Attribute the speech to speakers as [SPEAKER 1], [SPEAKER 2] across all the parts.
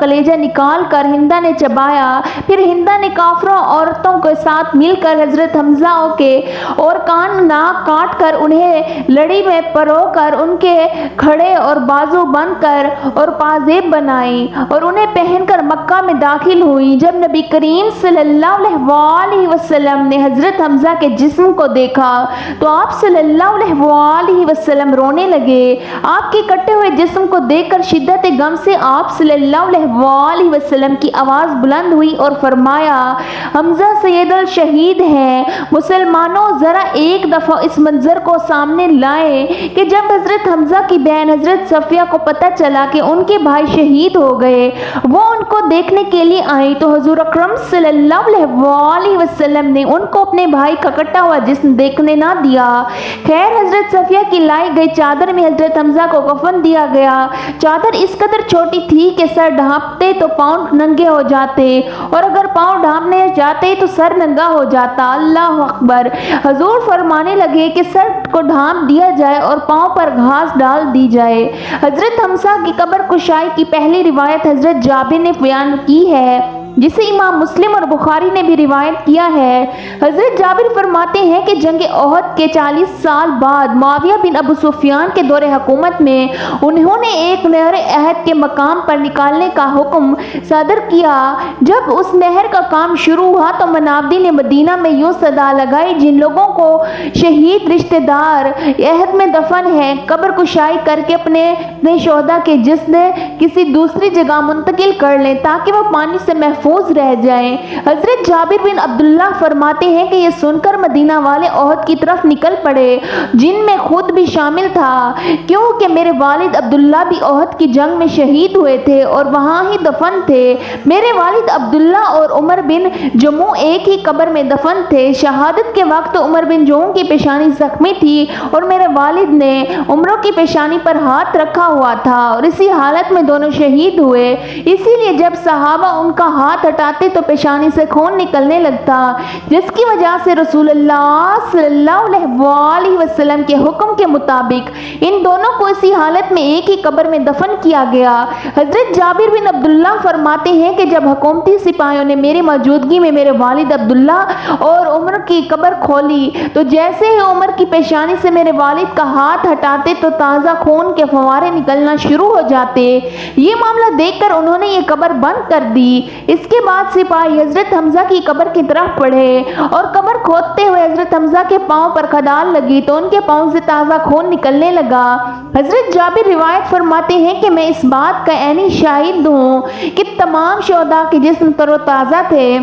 [SPEAKER 1] کلیجہ نکال کر ہندا نے چبایا۔ پھر ہندا نے کافروں عورتوں کے ساتھ مل کر حضرت حمزہ کے اور کان ناک کاٹ کر انہیں لڑی میں پرو کر ان کے کھڑے اور بازو بند کر اور پازیب بنائی اور انہیں پہن کر مکہ میں داخل ہوئی۔ جب نبی کریم صلی اللہ علیہ وسلم نے حضرت حمزہ کے جسم کو دیکھا تو آپ صلی اللہ علیہ وسلم رونے لگے۔ آپ کے کٹے ہوئے جسم کو دیکھ کر شدت غم سے آپ صلی اللہ علیہ وسلم کی آواز بلند ہوئی اور فرمایا، حمزہ سید الشہید ہیں۔ مسلمانوں ذرا ایک دفعہ اس منظر کو سامنے لائیں کہ جب حضرت حمزہ کی بہن حضرت صفیہ کو پتہ چلا کہ ان کے بھائی شہید ہو گئے، وہ ان کو دیکھنے کے لیے آئیں تو حضور اکرم صلی اللہ علیہ وسلم نے ان کو اپنے بھائی کا کٹا ہوا جسم دیکھنے نہ دیا۔ خیر حضرت صفیہ کی لائی گئی چادر میں حضرت حمزہ کو کفن دیا گیا۔ چادر اس قدر چھوٹی تھی کہ سر ڈھانپتے تو پاؤں ننگے ہو جاتے اور اگر پاؤں ڈھانپنے جاتے تو سر ننگا ہو جاتا۔ اللہ اکبر۔ حضور فرمانے لگے کہ سر کو ڈھانپ دیا جائے اور پاؤں پر گھاس ڈال دی جائے۔ حضرت حمزہ کی قبر کشائی کی پہلی روایت حضرت جابر نے بیان کی ہے، جسے امام مسلم اور بخاری نے بھی روایت کیا ہے۔ حضرت جابر فرماتے ہیں کہ جنگ احد کے 40 سال بعد معاویہ بن ابو سفیان کے دور حکومت میں انہوں نے ایک نہر احد کے مقام پر نکالنے کا حکم صادر کیا۔ جب اس نہر کا کام شروع ہوا تو منادی نے مدینہ میں یوں صدا لگائی، جن لوگوں کو شہید رشتہ دار احد میں دفن ہیں قبر کشائی کر کے اپنے شہداء کے جسد کسی دوسری جگہ منتقل کر لیں تاکہ وہ پانی سے محفوظ رہ جائیں۔ حضرت جابر بن عبداللہ فرماتے ہیں کہ یہ سن کر مدینہ والے احد کی طرف نکل پڑے، جن میں خود بھی شامل تھا، کیونکہ میرے والد عبداللہ بھی احد کی جنگ میں شہید ہوئے تھے اور وہاں ہی دفن تھے۔ میرے والد عبداللہ اور عمر بن جموع ایک ہی قبر میں دفن تھے۔ شہادت کے وقت عمر بن جموع کی پیشانی زخمی تھی اور میرے والد نے عمروں کی پیشانی پر ہاتھ رکھا ہوا تھا اور اسی حالت میں دونوں شہید ہوئے۔ اسی لیے جب صحابہ ان کا ہاتھ ہٹاتے تو پیشانی سے خون نکلنے لگتا، جس کی وجہ سے رسول اللہ صلی اللہ علیہ وسلم کے حکم کے مطابق ان دونوں کو اسی حالت میں ایک ہی قبر میں دفن کیا گیا۔ حضرت جابر بن عبداللہ فرماتے ہیں کہ جب حکومتی سپاہیوں نے میری موجودگی میں میرے والد عبداللہ اور عمر کی قبر کھولی تو جیسے ہی عمر کی پیشانی سے میرے والد کا ہاتھ ہٹاتے تو تازہ خون کے فوارے نکلنا شروع ہو جاتے۔ یہ معاملہ دیکھ کر انہوں نے یہ قبر بند کر دی۔ اس کے بعد سپاہی حضرت حمزہ کی قبر کی طرف بڑھے اور قبر کھودتے ہوئے حضرت حمزہ کے پاؤں پر کھدال لگی تو ان کے پاؤں سے تازہ خون نکلنے لگا۔ حضرت جابر روایت فرماتے ہیں کہ میں اس بات کا عینی شاہد ہوں کہ تمام شہداء کے جسم تر و تازہ تھے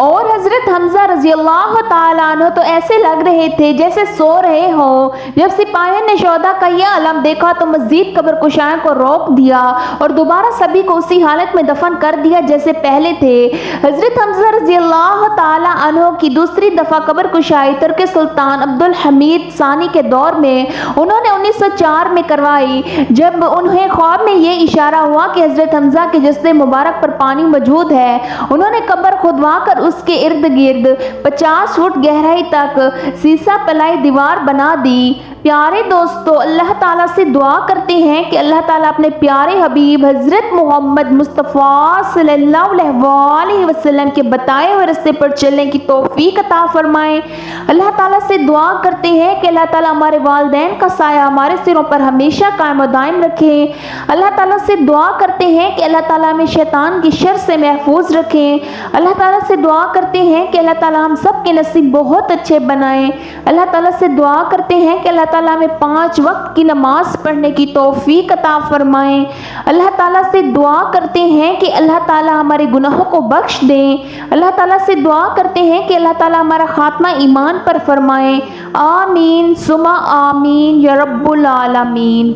[SPEAKER 1] اور حضرت حمزہ رضی اللہ تعالیٰ عنہ تو ایسے لگ رہے تھے جیسے سو رہے ہوں۔ جب سپاہیوں نے شہداء کا یہ علم دیکھا تو مزید قبر کشائیوں کو روک دیا اور دوبارہ سبھی کو اسی حالت میں دفن کر دیا جیسے پہلے تھے۔ حضرت حمزہ رضی اللہ تعالیٰ عنہ کی دوسری دفعہ قبر کشائی ترک سلطان عبد الحمید ثانی کے دور میں انہوں نے 1904 میں کروائی، جب انہیں خواب میں یہ اشارہ ہوا کہ حضرت حمزہ کے جسد مبارک پر پانی موجود ہے۔ انہوں نے قبر کھودوا کر اس کے ارد گرد 50 فٹ گہرائی تک سیسہ پلائی دیوار بنا دی۔ پیارے دوستو، اللہ تعالیٰ سے دعا کرتے ہیں کہ اللہ تعالیٰ اپنے پیارے حبیب حضرت محمد مصطفیٰ صلی اللہ علیہ وسلم کے بتائے ہوئے راستے پر چلنے کی توفیق عطا فرمائیں۔ اللہ تعالیٰ سے دعا کرتے ہیں کہ اللہ تعالیٰ ہمارے والدین کا سایہ ہمارے سروں پر ہمیشہ قائم و دائم رکھیں۔ اللہ تعالیٰ سے دعا کرتے ہیں کہ اللہ تعالیٰ ہمیں شیطان کی شر سے محفوظ رکھیں۔ اللہ تعالیٰ سے دعا کرتے ہیں کہ اللہ تعالیٰ ہم سب کے نصیب بہت اچھے بنائیں۔ اللہ تعالیٰ سے دعا کرتے ہیں کہ اللہ تعالیٰ ہمیں 5 وقت کی نماز پڑھنے کی توفیق عطا فرمائیں۔ اللہ تعالیٰ سے دعا کرتے ہیں کہ اللہ تعالیٰ ہمارے گناہوں کو بخش دیں۔ اللہ تعالیٰ سے دعا کرتے ہیں کہ اللہ تعالیٰ ہمارا خاتمہ ایمان پر فرمائیں۔ آمین ثم آمین یا رب العالمین۔